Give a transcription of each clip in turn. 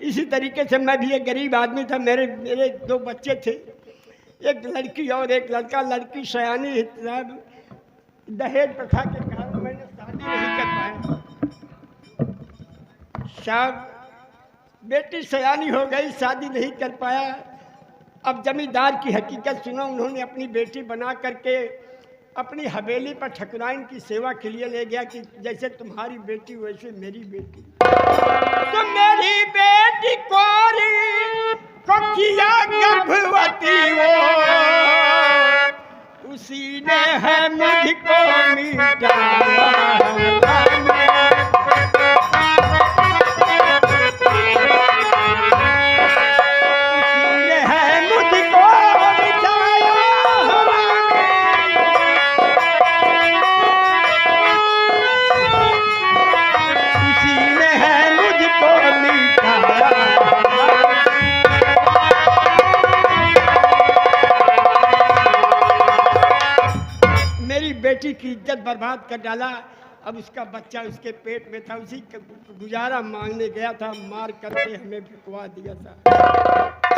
इसी तरीके से मैं भी एक गरीब आदमी था। मेरे मेरे 2 बच्चे थे, एक लड़की और एक लड़का। लड़की सयानी साहब, दहेज प्रथा के कारण मैंने शादी नहीं कर पाया साहब। बेटी सयानी हो गई, शादी नहीं कर पाया। अब जमींदार की हकीकत सुनो, उन्होंने अपनी बेटी बना करके अपनी हवेली पर ठकुराइन की सेवा के लिए ले गया कि जैसे तुम्हारी बेटी वैसे मेरी बेटी। तो मेरी बेटी कोरी को किया गर्भवती वो, उसी ने है मुझको मिटाया। बेटी की इज्जत बर्बाद कर डाला। अब उसका बच्चा उसके पेट में था, उसी का गुजारा मांगने गया था, मार करके हमें भिकवा दिया था।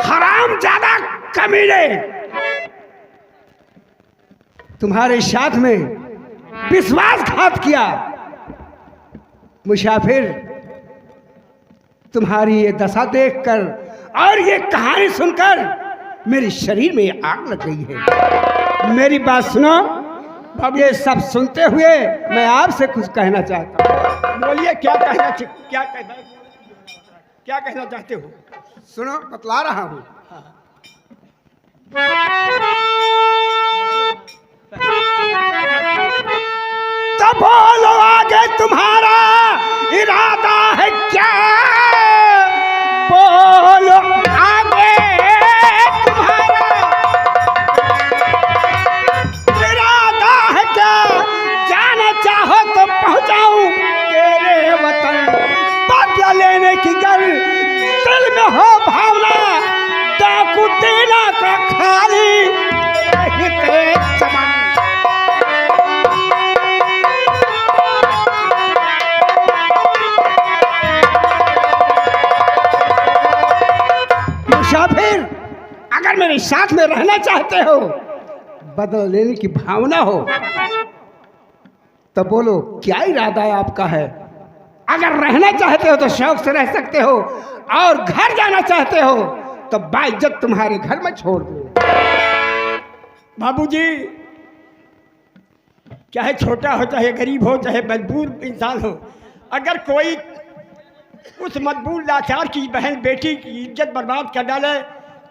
हराम ज्यादा कमीने, तुम्हारे साथ में विश्वासघात किया। मुसाफिर, तुम्हारी ये दशा देखकर और ये कहानी सुनकर मेरे शरीर में आग लग गई है। मेरी बात सुनो। अब ये सब सुनते हुए मैं आपसे कुछ कहना चाहता हूँ। बोलिए, क्या कहना चाहते हो? सुनो, बतला रहा हूँ। तो बोलो आगे तुम्हारा इरादा है क्या? बोलो आगे तुम्हारा इरादा है क्या? जाना चाहो तो पहुंचाऊं तेरे वतन। बदला लेने की गर दिल में हो भावना, डाकू देना का खाली चमन। मुसाफिर, अगर मेरे साथ में रहना चाहते हो, बदला लेने की भावना हो, तो बोलो क्या इरादा है आपका है? अगर रहना चाहते हो तो शौक से रह सकते हो, और घर जाना चाहते हो तो बाइज्जत तुम्हारे घर में छोड़ दो। बाबूजी, चाहे छोटा हो, चाहे गरीब हो, चाहे मजबूर इंसान हो, अगर कोई उस मजबूर लाचार की बहन बेटी की इज्जत बर्बाद कर डाले,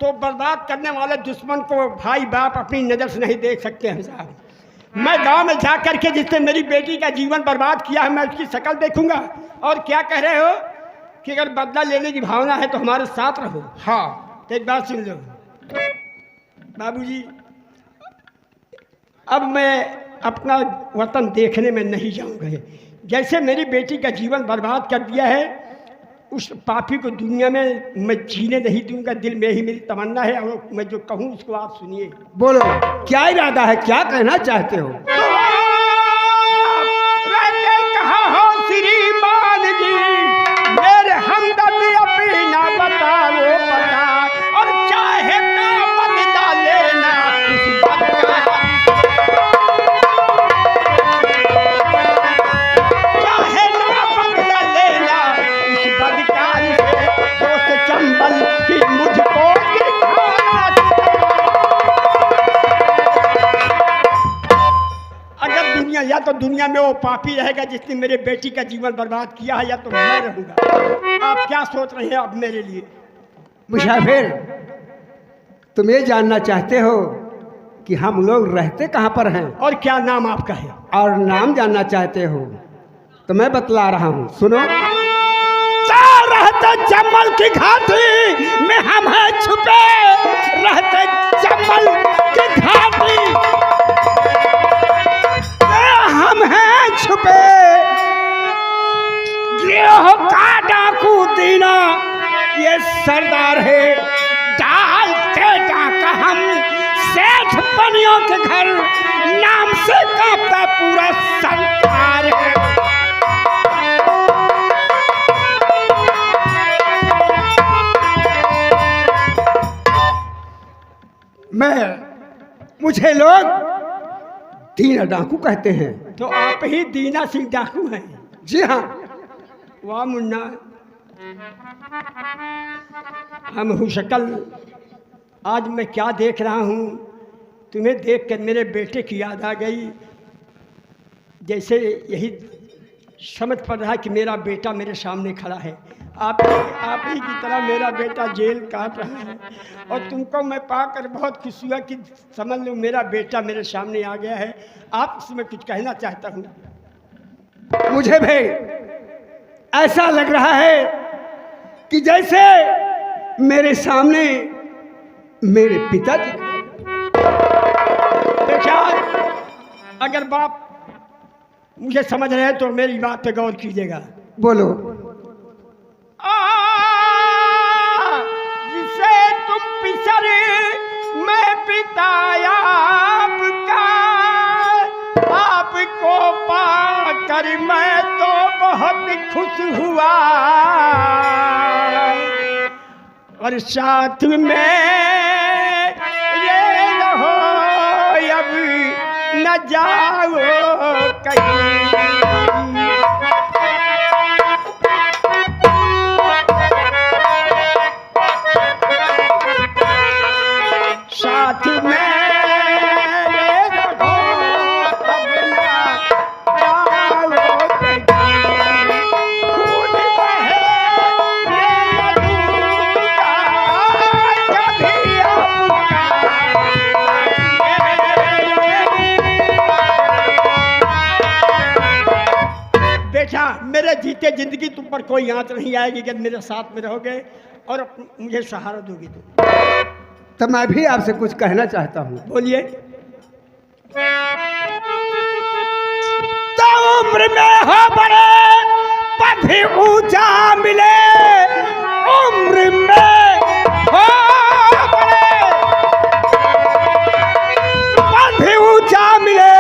तो बर्बाद करने वाले दुश्मन को भाई बाप अपनी नज़र से नहीं देख सकते हैं साहब। मैं गांव में जा कर के जिसने मेरी बेटी का जीवन बर्बाद किया है, मैं उसकी शक्ल देखूंगा। और क्या कह रहे हो कि अगर बदला लेने की भावना है तो हमारे साथ रहो। हाँ, तो एक बात सुन लो बाबूजी, अब मैं अपना वतन देखने में नहीं जाऊंगा। जैसे मेरी बेटी का जीवन बर्बाद कर दिया है, उस पापी को दुनिया में मैं जीने नहीं दूंगा। दिल में ही मेरी तमन्ना है, और मैं जो कहूँ उसको आप सुनिए। बोलो क्या इरादा है, क्या कहना चाहते हो? कहा हो श्रीमान जी, मेरे हमदर्द अपनी ना बताओ पता, और चाहे ना बदला लेना उस बदला, चाहे ना बदला लेना उस बदकारी से, दोस्त चंबल की मुझको दिखाना। अगर दुनिया, या तो दुनिया में वो पापी रहेगा जिसने मेरे बेटी का जीवन बर्बाद किया है, या तो मैं रहूंगा। आप क्या सोच रहे हैं अब मेरे लिए? मुसाफिर, तुम ये जानना चाहते हो कि हम लोग रहते कहाँ पर हैं, और क्या नाम आपका है? और नाम जानना चाहते हो तो मैं बतला रहा हूँ, सुनो। रहते जमल की घाटी में हम हैं छुपे, रहते जमल की घाटी में हम हैं छुपे, गिरोह का डाकू दीना ये सरदार है, डालते डाका हम सेठ बनियों के घर, नाम से कांपता पूरा संसार है। मुझे लोग दीना डाकू कहते हैं। तो आप ही दीना सिंह डाकू हैं? जी हाँ। वाह मुन्ना, हम हूँ शक्ल, आज मैं क्या देख रहा हूँ, तुम्हें देख कर मेरे बेटे की याद आ गई। जैसे यही समझ पड़ रहा है कि मेरा बेटा मेरे सामने खड़ा है। आप ही की तरह मेरा बेटा जेल काट रहा है, और तुमको मैं पाकर बहुत खुश हुआ कि समझ लो मेरा बेटा मेरे सामने आ गया है। आप इसमें कुछ कहना चाहता हूँ? मुझे भी ऐसा लग रहा है कि जैसे मेरे सामने मेरे पिताजी। देखा, अगर बाप मुझे समझ रहे हैं तो मेरी बात पे गौर कीजिएगा। बोलो। जिसे तुम पिसर मैं पिता आपका, आपको पाकर मैं तो बहुत खुश हुआ, और साथ में ये रहो अब न जाओ कहीं। साथ में ये रहो अब न जाओ कहीं। खून बहे ये दूंगा कभी आपका। बेटा, मेरे जीते जिंदगी तुम पर कोई आंच नहीं आएगी अगर मेरे साथ में रहोगे और मुझे सहारा दोगी तुम। तो मैं भी आपसे कुछ कहना चाहता हूँ। बोलिए। तो उम्र में हो बड़े पद भी ऊंचा मिले, उम्र में हो बड़े पद भी ऊंचा मिले,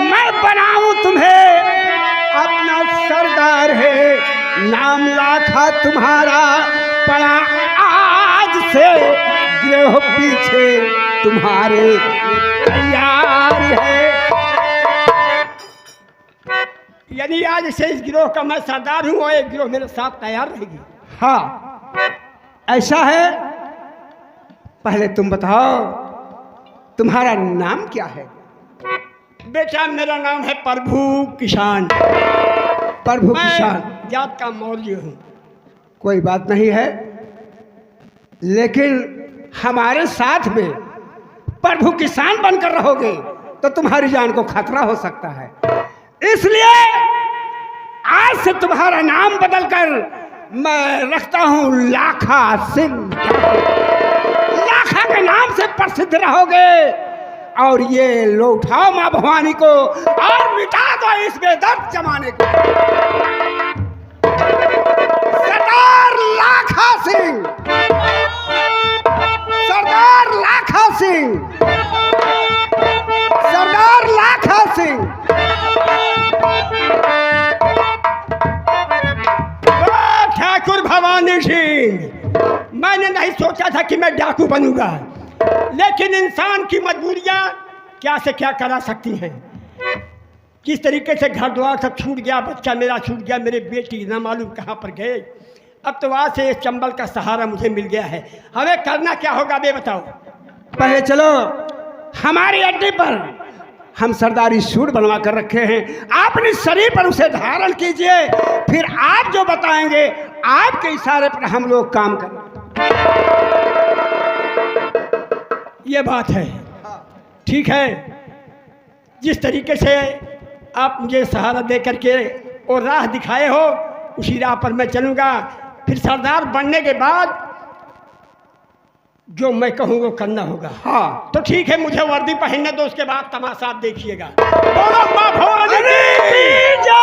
मैं बनाऊं तुम्हें अपना सरदार है, नाम लाखा तुम्हारा पड़ा आज से गिरोह पीछे तुम्हारे तैयार है। यदि आज से इस गिरोह का मैं सरदार हूँ और एक गिरोह मेरे साथ तैयार रहेगी। हाँ, ऐसा है। पहले तुम बताओ तुम्हारा नाम क्या है? बेटा, मेरा नाम है प्रभु किसान। प्रभु मैं किसान? जात का मौलवी हूँ। कोई बात नहीं है, लेकिन हमारे साथ में प्रभु किसान बनकर रहोगे तो तुम्हारी जान को खतरा हो सकता है। इसलिए आज से तुम्हारा नाम बदलकर मैं रखता हूं लाखा सिंह। लाखा के नाम से प्रसिद्ध रहोगे, और ये लो उठाओ मां भवानी को और मिटा दो इस बेदर्द जमाने को। सरदार लाखा सिंह, सरदार लाखा सिंह, सरदार लाखा सिंह। ठाकुर भवानी सिंह, मैंने नहीं सोचा था कि मैं डाकू बनूंगा, लेकिन इंसान की मजबूरियां क्या से क्या करा सकती हैं। किस तरीके से घर द्वार सब छूट गया, बच्चा मेरा छूट गया, मेरे बेटी ना मालूम कहाँ पर गए। अब तो वहाँ से इस चंबल का सहारा मुझे मिल गया है। हमें करना क्या होगा बे बताओ। पहले चलो हमारी अड्डे पर हम सरदारी सूट बनवा कर रखे हैं, अपने शरीर पर उसे धारण कीजिए, फिर आप जो बताएंगे आपके इशारे पर हम लोग काम करें। ये बात है, ठीक है। जिस तरीके से आप मुझे सहारा दे करके और राह दिखाए हो, उसी राह पर मैं चलूँगा। फिर सरदार बनने के बाद जो मैं कहूँ वो करना होगा। हाँ तो ठीक है, मुझे वर्दी पहनने दो, उसके बाद तमाशा आप देखिएगा। बोलो माँ भवानी की जय।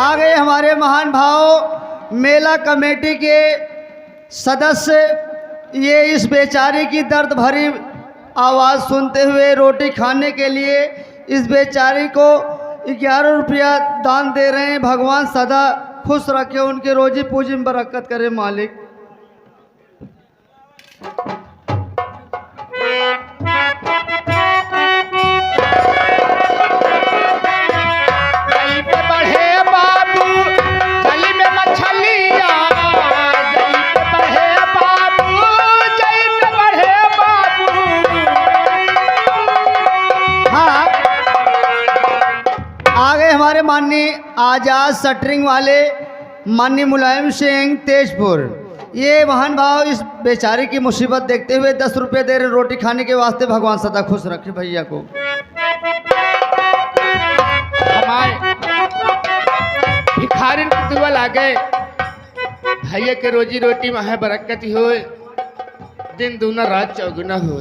आ गए हमारे महान भाव मेला कमेटी के सदस्य। ये इस बेचारे की दर्द भरी आवाज़ सुनते हुए रोटी खाने के लिए इस बेचारे को 11 रुपया दान दे रहे हैं। भगवान सदा खुश रखे, उनके रोजी पूजी में बरकत करे मालिक। हमारे माननीय आजाद शटरिंग वाले माननीय मुलायम सिंह तेजपुर, ये महान भाव इस बेचारे की मुसीबत देखते हुए 10 रुपये दे रहे रोटी खाने के वास्ते। भगवान सदा खुश रखे भैया को। हमारे भिखारी की दुआ लागे भैया के रोजी रोटी में बरकत हो, दिन दूना रात चौगुना हो।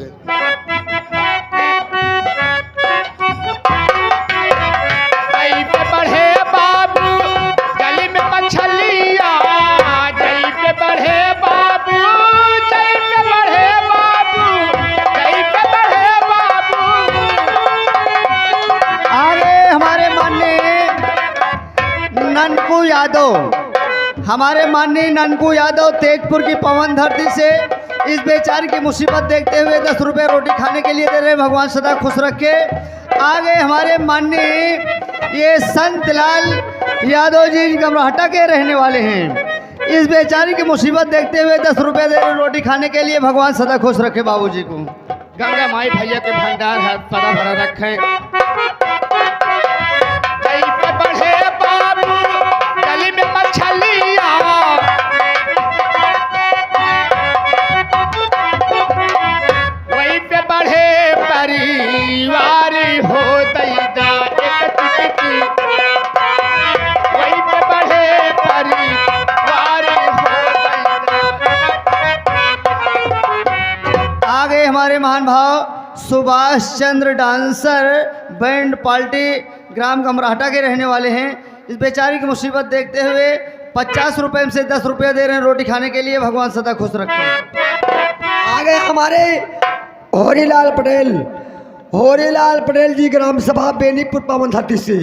ननकू यादव, हमारे माननीय ननकू यादव तेजपुर की पवन धरती से इस बेचारे की मुसीबत देखते हुए 10 रुपये रोटी खाने के लिए दे रहे। भगवान सदा खुश रखे। आगे हमारे माननीय ये संत लाल यादव जी गमराहटा के रहने वाले हैं। इस बेचारे की मुसीबत देखते हुए 10 रुपये दे रहे रोटी खाने के लिए। भगवान सदा खुश रखे बाबूजी को। गंगा माई भैया के भंडार है परा भरा रखे। आगे हमारे महान भाव Subhash Chandra dancer band party ग्राम गमराहटा के रहने वाले हैं। इस बेचारे की मुसीबत देखते हुए 50 रुपये में से 10 रुपये दे रहे हैं रोटी खाने के लिए। भगवान सदा खुश रखें। आगे हमारे होरीलाल पटेल जी ग्राम सभा बेनीपुर पवन धरती से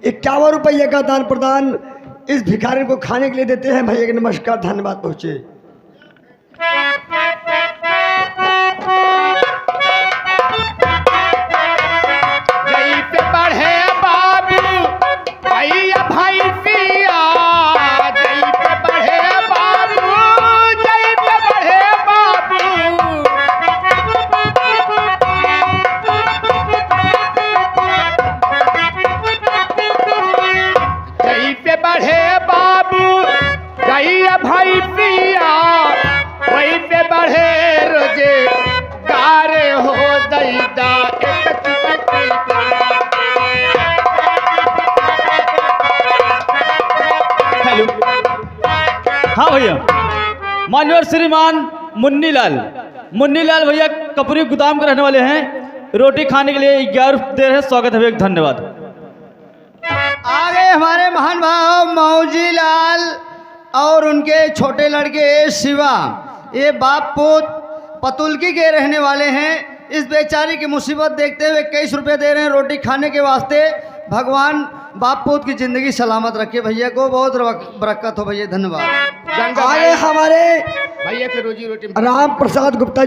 51 रुपये का दान प्रदान इस भिखारी को खाने के लिए देते हैं। भैया के नमस्कार, धन्यवाद पहुँचे। हाँ भैया, मान्यवर श्रीमान मुन्नीलाल भैया कपूरी गोदाम के रहने वाले हैं। रोटी खाने के लिए 11 दे रहे हैं। स्वागत है, धन्यवाद। आगे हमारे महान भाव मौजी लाल और उनके छोटे लड़के शिवा, ये बाप पुत पतुलकी के रहने वाले हैं। इस बेचारी की मुसीबत देखते हुए 21 रुपये दे रहे हैं रोटी खाने के वास्ते। भगवान बाप पुत की जिंदगी सलामत रखे। भैया को बहुत बरकत हो भैया, धन्यवाद। आगे हमारे भैया के रोजी रोटी राम प्रसाद गुप्ता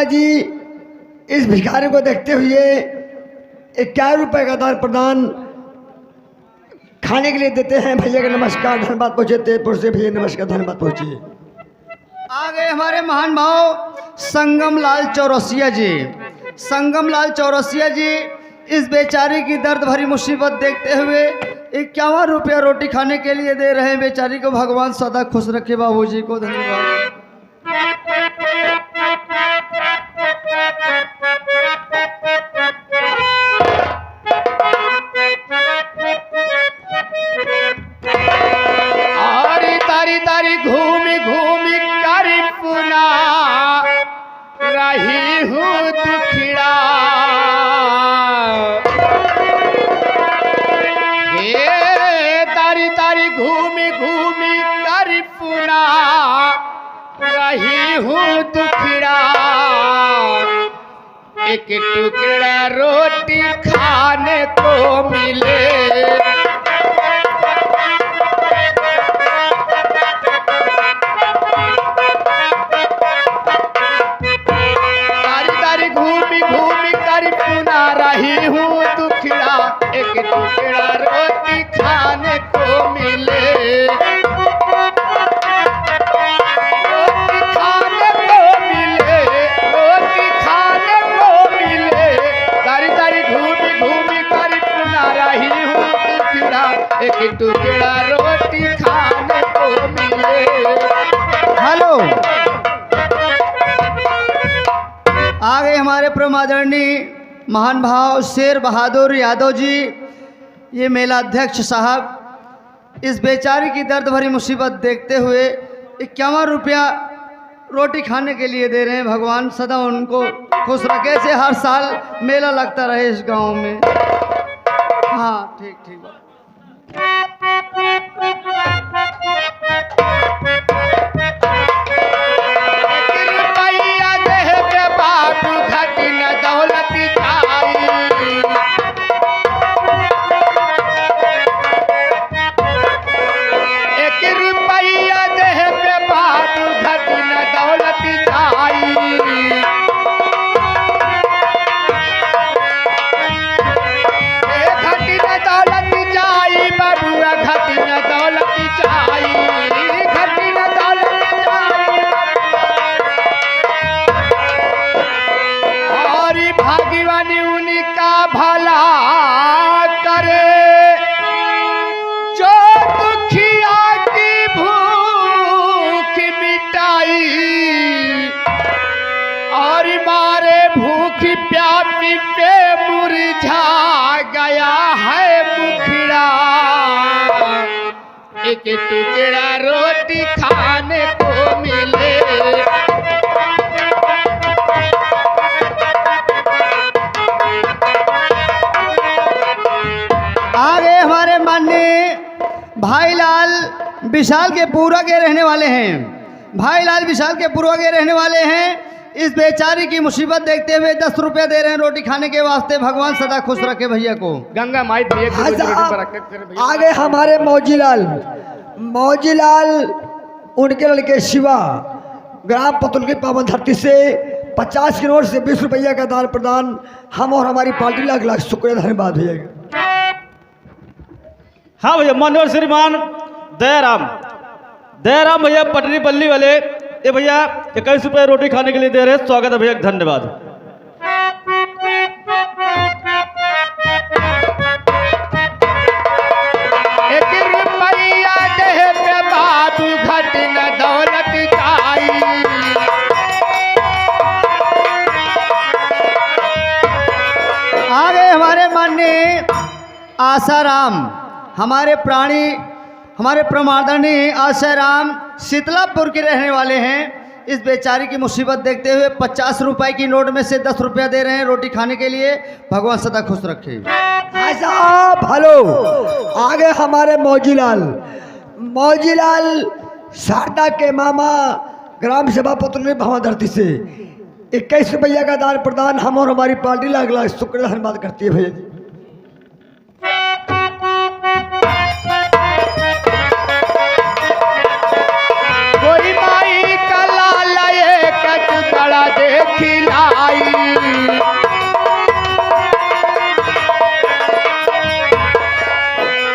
जी इस भिखारी को देखते हुए 51 रुपये का दान प्रदान खाने के लिए देते हैं। भैया के नमस्कार, धन्यवाद पहुँचे। तेजपुर से भैया नमस्कार, धन्यवाद पहुँचे। आगे हमारे महान भाव संगम लाल चौरसिया जी इस बेचारी की दर्द भरी मुसीबत देखते हुए 51 रुपया रोटी खाने के लिए दे रहे हैं। बेचारी को भगवान सदा खुश रखे। बाबूजी को धन्यवाद। तारी घूमी कर पुना रही हूँ दुखिड़ा। एक टुकड़ा रोटी खाने को मिले। तारी घूमी घूमी कर पुना रही हूँ दुखड़ा, एक टुकड़ा रोटी खाने को मिले। रोटी खाने को मिले, रोटी खाने को मिले। तारी घूमी घूमी कर पुना रही हूँ दुखड़ा, एक टुकड़ा रोटी खाने को मिले। हेलो, आगे हमारे प्रमादरणीय महान भाव शेर बहादुर यादव जी, ये मेला अध्यक्ष साहब, इस बेचारी की दर्द भरी मुसीबत देखते हुए 51 रुपया रोटी खाने के लिए दे रहे हैं। भगवान सदा उनको खुश रखे से हर साल मेला लगता रहे इस गांव में। हाँ ठीक ठीक। रुपया देह के बाबू घटी न दौलत जाई। एक रुपया देह के बाबू घटी न दौलत जाई। घटी न दौलत जाई बाबूआ, घटी न दौलत जाई, घटी न दौलत जाई। और भाग्यवानी उनका भला करे, जो दुखिया की भूख मिटाई। और मारे भूख प्यासी पे मुरझा गया है मुखड़ा, एक टुकड़ा रोटी खाने को मिले। आगे हमारे माननीय भाईलाल विशाल के पूरा के रहने वाले हैं। भाईलाल विशाल के पूर्व के रहने वाले हैं। इस बेचारी की मुसीबत देखते हुए 10 रुपये दे रहे हैं रोटी खाने के वास्ते। भगवान सदा खुश रखे भैया को। गंगा माई भैया की रोजी रोटी बरकत करे भैया। आगे हमारे मौजीलाल उनके लड़के शिवा ग्राम पतुल की पावन धरती से 50 की नोट से 20 रुपया का दान प्रदान हम और हमारी पार्टी लाख लाख शुक्रिया धन्यवाद भैया। हाँ भैया, मान्यवर श्रीमान दयाराम भैया पटरी पल्ली वाले, ये भैया 21 रुपये रोटी खाने के लिए दे रहे हैं। स्वागत है भैया, धन्यवाद। एक रुपया देह पे बाबू घटी न दौलत जाई। आगे हमारे माननीय आसाराम, हमारे प्रमादरणीय आसाराम शीतलापुर के रहने वाले हैं। इस बेचारी की मुसीबत देखते हुए 50 रुपए की नोट में से 10 रुपया दे रहे हैं रोटी खाने के लिए। भगवान सदा खुश रखे। साहब हेलो, आगे हमारे मौजीलाल शारदा के मामा ग्राम सभा पतुल भवन धरती से 21 रुपया का दान प्रदान हम और हमारी पार्टी लाख लाख शुक्रिया धन्यवाद करती है भैया जी। कोई माई का लाल एक टुकड़ा देखिलाई।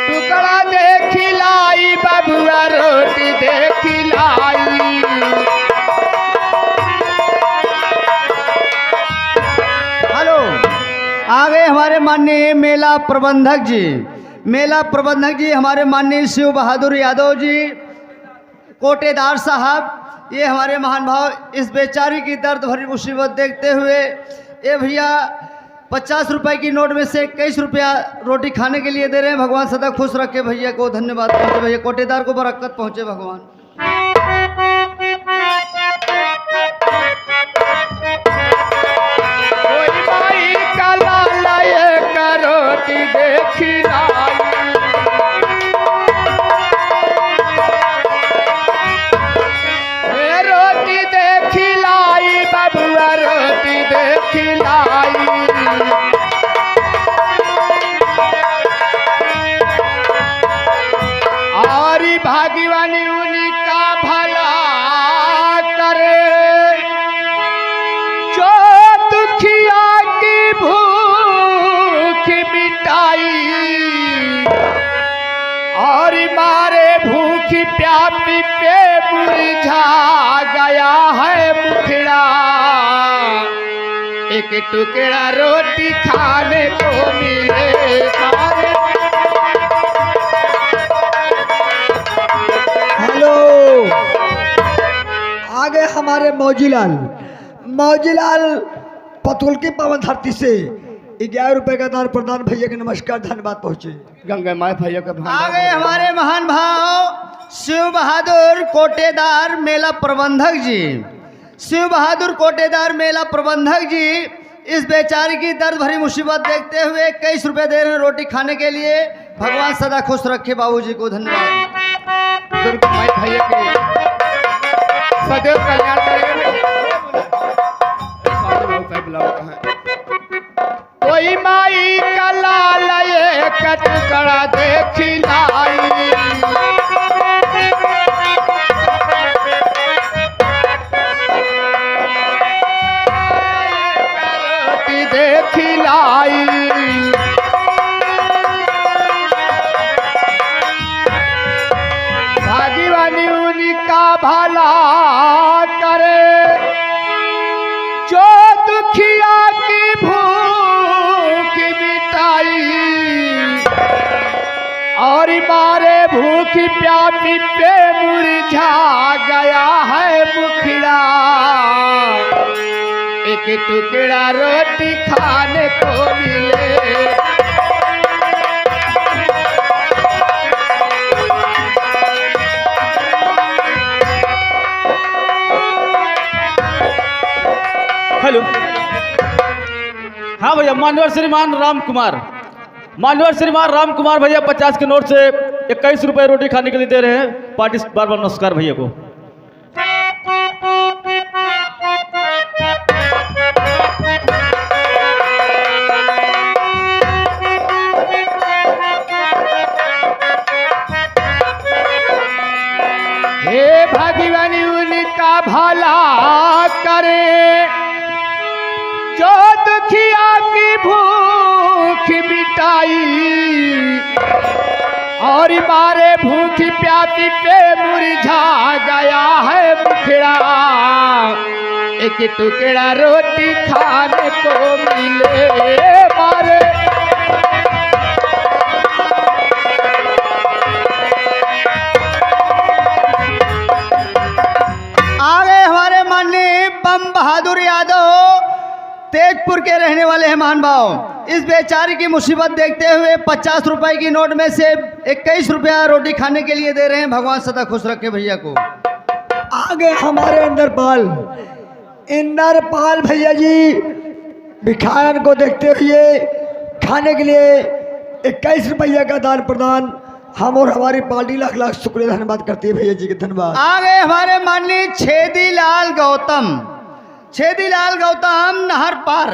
टुकड़ा देखिलाई बबुआ रोटी देखिलाई। हेलो, आगे हमारे माननीय मेला प्रबंधक जी हमारे माननीय शिव बहादुर यादव जी कोटेदार साहब, ये हमारे महान भाव इस बेचारी की दर्द भरी मुसीबत देखते हुए ये भैया 50 रुपए की नोट में से 21 रुपया रोटी खाने के लिए दे रहे हैं। भगवान सदा खुश रखे भैया को। धन्यवाद पहुँचे भैया, कोटेदार को बरकत पहुँचे भगवान। कोई माई का लाल एक रोटी देखिलाई। रोटी देखिलाई बबुआ रोटी देखिलाई। भाग्यवानी उन्हीं का भला करे, जो दुखिया की भूख मिटाई और मारे भूखी प्यासी पे मुरझा गया है मुखड़ा, एक टुकड़ा रोटी खाने को मिले। हेलो, आगे हमारे मौजीलाल पतुल की पावन धरती से 11 रुपए का दान प्रदान भैया के नमस्कार धन्यवाद पहुँचे। गंगा माई भैया का आगे हमारे महान भाव शिव बहादुर कोटेदार मेला प्रबंधक जी, शिव बहादुर कोटेदार मेला प्रबंधक जी इस बेचारी की दर्द भरी मुसीबत देखते हुए 21 रुपए दे रहे हैं रोटी खाने के लिए। भगवान सदा खुश रखे बाबूजी को धन्यवाद। दुर्गा माई भैया के सदैव कल्याण करेंगे। कोई माई का लाल एक टुकड़ा देखिलाई, देखिलाई भाग्यवानी उन्हीं का भला करे, जो दुखिया की भूख मिटाई और मारे भूखी प्यासी पे मुरझा गया है मुखड़ा, एक टुकड़ा रोटी खाने को मिले। हेलो, हाँ भैया, मान्यवर श्रीमान राम कुमार भैया 50 के नोट से 21 रुपए रोटी खाने के लिए दे रहे हैं। पार्टी बार बार नमस्कार भैया को। हे भाग्यवानी उनका भला करे, जो दुखिया की भूख मिटाई और मारे भूखी प्यासी पे मुरझा गया है मुखड़ा, एक टुकड़ा रोटी खाने को मिले। मारे आगे हमारे माननीय बम बहादुर यादव तेजपुर के रहने वाले हैं महान भाव। इस बेचारी की मुसीबत देखते हुए 50 रुपए की नोट में से 21 रुपया रोटी खाने के लिए दे रहे हैं। भगवान सदा खुश रखे भैया को। आगे हमारे इंदरपाल भैया जी भिखारन को देखते हुए खाने के लिए 21 रुपया का दान प्रदान हम और हमारी पार्टी लाख लाख शुक्रिया धन्यवाद करती है भैया जी के धन्यवाद। आगे हमारे माननीय छेदीलाल गौतम नहर पार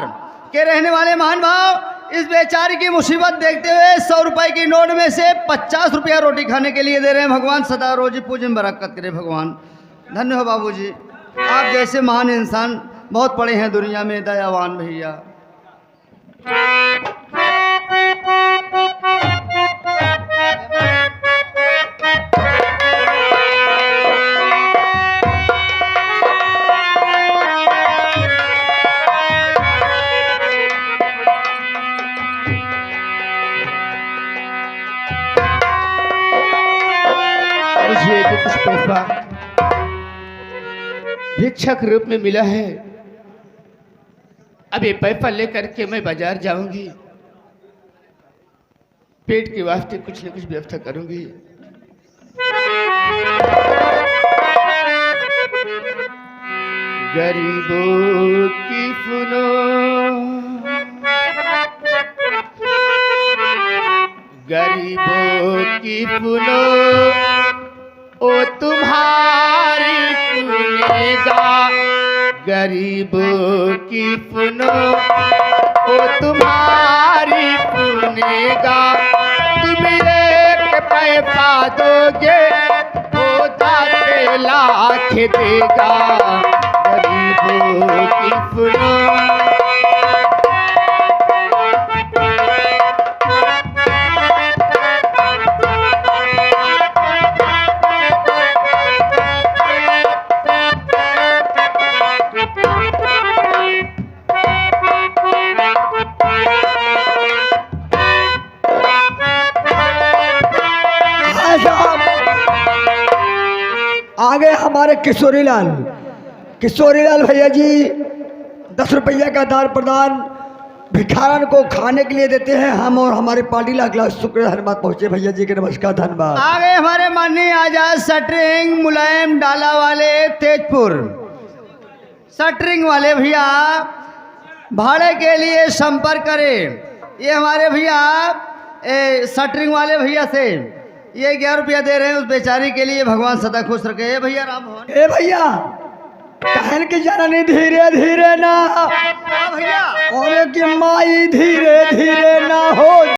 के रहने वाले महान भाव इस बेचारी की मुसीबत देखते हुए 100 रुपए की नोट में से 50 रुपया रोटी खाने के लिए दे रहे हैं। भगवान सदा रोजी पूजन बरकत करे भगवान। धन्य हो बाबूजी, आप जैसे महान इंसान बहुत पड़े हैं दुनिया में। दयावान भैया। मुझे जो कुछ तोहफा भिक्षक रूप में मिला है, अब ये पैसा लेकर के मैं बाजार जाऊंगी, पेट के वास्ते कुछ न कुछ व्यवस्था करूंगी। गरीबों की सुनो, गरीबों की सुनो, ओ तुम्हारी सुनेगा। गरीबों की सुनो, ओ तुम्हारी सुनेगा। तुम एक पैसा दोगे लाख देगा गरीबों की फुलों। भाई साहब, आगे हमारे किशोरीलाल भैया जी 10 रुपया का दान प्रदान भिखारन को खाने के लिए देते हैं। हम और हमारे पार्टी लाख लाख शुक्र धन्यवाद पहुंचे भैया जी के। नमस्कार, धन्यवाद। आगे हमारे माननीय आजाद शटरिंग मुलायम डाला वाले तेजपुर शटरिंग वाले भैया भाड़े के लिए संपर्क करें। ये हमारे भैया शटरिंग वाले भैया से ये 11 रुपया दे रहे हैं उस बेचारी के लिए। भगवान सदा खुश रखे। ए भैया राम मोहन, ए भैया कहन के जाना नहीं, धीरे धीरे ना भैया और कि माई धीरे धीरे ना हो